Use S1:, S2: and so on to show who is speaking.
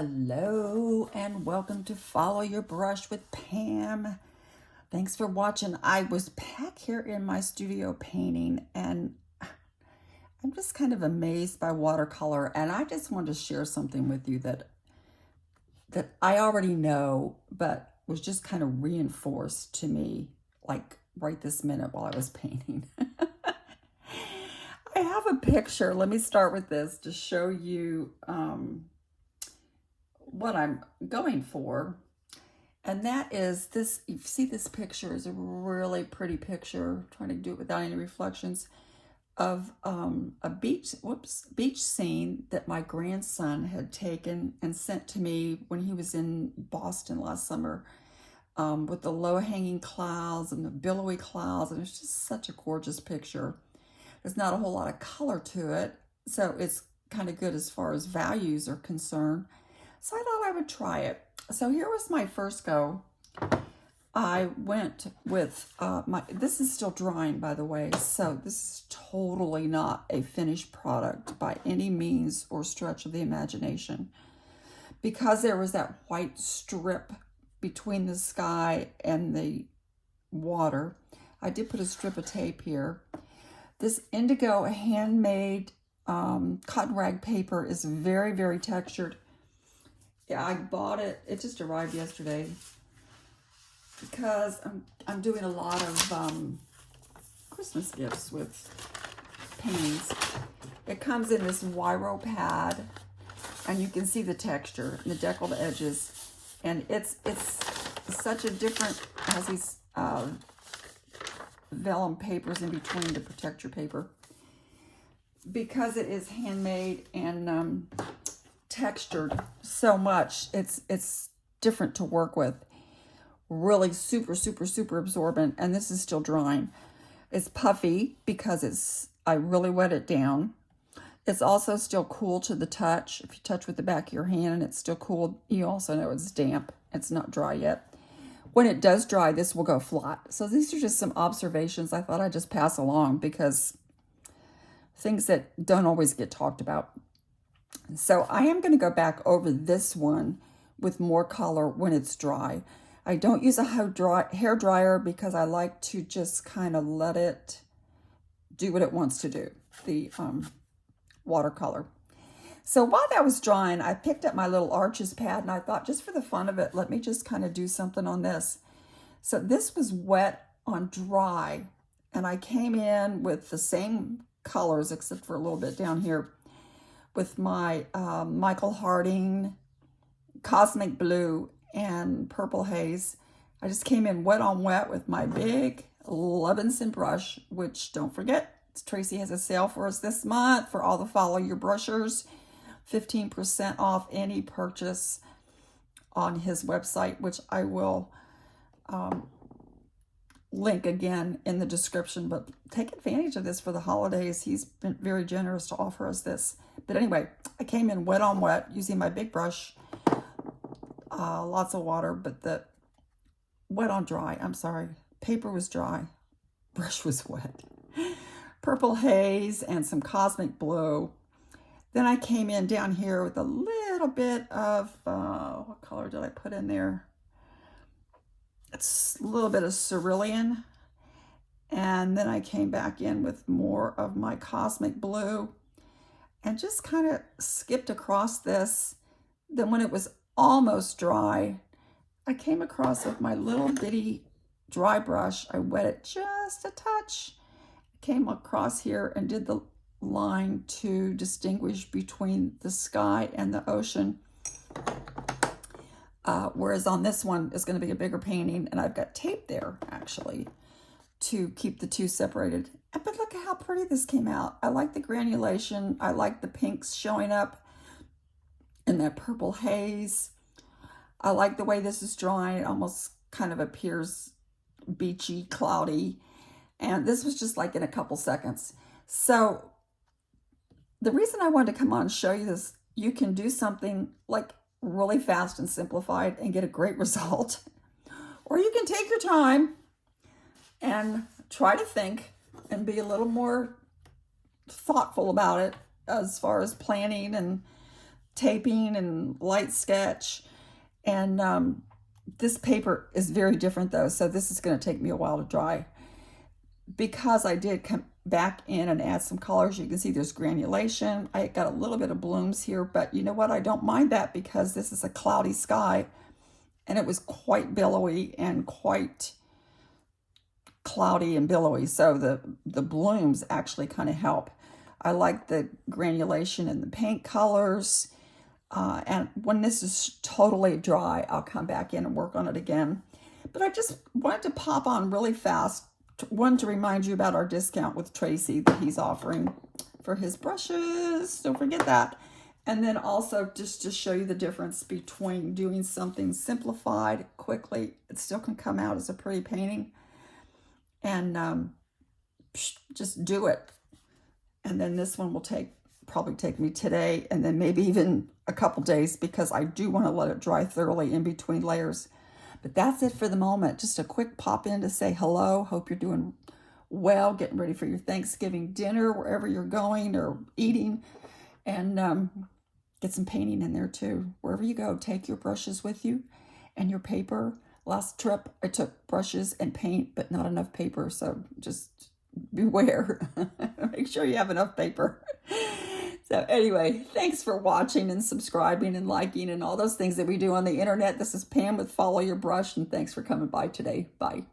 S1: Hello and welcome to Follow Your Brush with Pam. Thanks for watching. I was back here in my studio painting and I'm just kind of amazed by watercolor, and I just wanted to share something with you that I already know but was just kind of reinforced to me like right this minute while I was painting. I have a picture. Let me start with this to show you what I'm going for. And that is this. You see, this picture is a really pretty picture. I'm trying to do it without any reflections of a beach scene that my grandson had taken and sent to me when he was in Boston last summer, with the low-hanging clouds and the billowy clouds, and it's just such a gorgeous picture. There's not a whole lot of color to it, so it's kind of good as far as values are concerned. So I thought I would try it. So here was my first go. I went with this is still drying, by the way, so this is totally not a finished product by any means or stretch of the imagination. Because there was that white strip between the sky and the water, I did put a strip of tape here. This indigo handmade cotton rag paper is very, very textured. Yeah, I bought it. It just arrived yesterday because I'm doing a lot of Christmas gifts with paintings. It comes in this Wiro pad, and you can see the texture and the deckled edges, and it's such a different. It has these vellum papers in between to protect your paper because it is handmade and textured so much. It's different to work with. Really super absorbent, and this is still drying. It's puffy because I really wet it down. It's also still cool to the touch. If you touch with the back of your hand and it's still cool, you also know it's damp. It's not dry yet. When it does dry, this will go flat. So these are just some observations I thought I'd just pass along because things that don't always get talked about. So I am going to go back over this one with more color when it's dry. I don't use a hair dryer because I like to just kind of let it do what it wants to do, the watercolor. So while that was drying, I picked up my little Arches pad and I thought, just for the fun of it, let me just kind of do something on this. So this was wet on dry, and I came in with the same colors except for a little bit down here with my Michael Harding Cosmic Blue and Purple Haze. I just came in wet on wet with my big Levinson brush, which, don't forget, Tracy has a sale for us this month for all the Follow Your Brushers. 15% off any purchase on his website, which I will link again in the description. But take advantage of this for the holidays. He's been very generous to offer us this. But anyway, I came in wet on wet using my big brush. Lots of water, but the wet on dry. I'm sorry. Paper was dry. Brush was wet. Purple Haze and some Cosmic Blue. Then I came in down here with a little bit of, what color did I put in there? It's a little bit of Cerulean. And then I came back in with more of my Cosmic Blue and just kind of skipped across this. Then when it was almost dry, I came across with my little bitty dry brush. I wet it just a touch. Came across here and did the line to distinguish between the sky and the ocean. Whereas on this one, it's going to be a bigger painting, and I've got tape there, actually, to keep the two separated. But look at how pretty this came out. I like the granulation. I like the pinks showing up in that Purple Haze. I like the way this is drawing. It almost kind of appears beachy, cloudy. And this was just like in a couple seconds. So the reason I wanted to come on and show you this, you can do something like really fast and simplified and get a great result. Or you can take your time and try to think and be a little more thoughtful about it as far as planning and taping and light sketch. And this paper is very different though, so this is going to take me a while to dry. Because I did come back in and add some colors, you can see there's granulation. I got a little bit of blooms here, but you know what? I don't mind that because this is a cloudy sky and it was quite billowy and quite cloudy and billowy. So the blooms actually kind of help. I like the granulation and the paint colors. And when this is totally dry, I'll come back in and work on it again. But I just wanted to pop on really fast. One, to remind you about our discount with Tracy that he's offering for his brushes. Don't forget that. And then also just to show you the difference between doing something simplified quickly. It still can come out as a pretty painting. And just do it. And then this one will probably take me today and then maybe even a couple days because I do want to let it dry thoroughly in between layers. But that's it for the moment. Just a quick pop in to say hello. Hope you're doing well, getting ready for your Thanksgiving dinner, wherever you're going or eating. And get some painting in there too. Wherever you go, take your brushes with you and your paper. Last trip, I took brushes and paint, but not enough paper. So just beware. Make sure you have enough paper. So anyway, thanks for watching and subscribing and liking and all those things that we do on the internet. This is Pam with Follow Your Brush, and thanks for coming by today. Bye.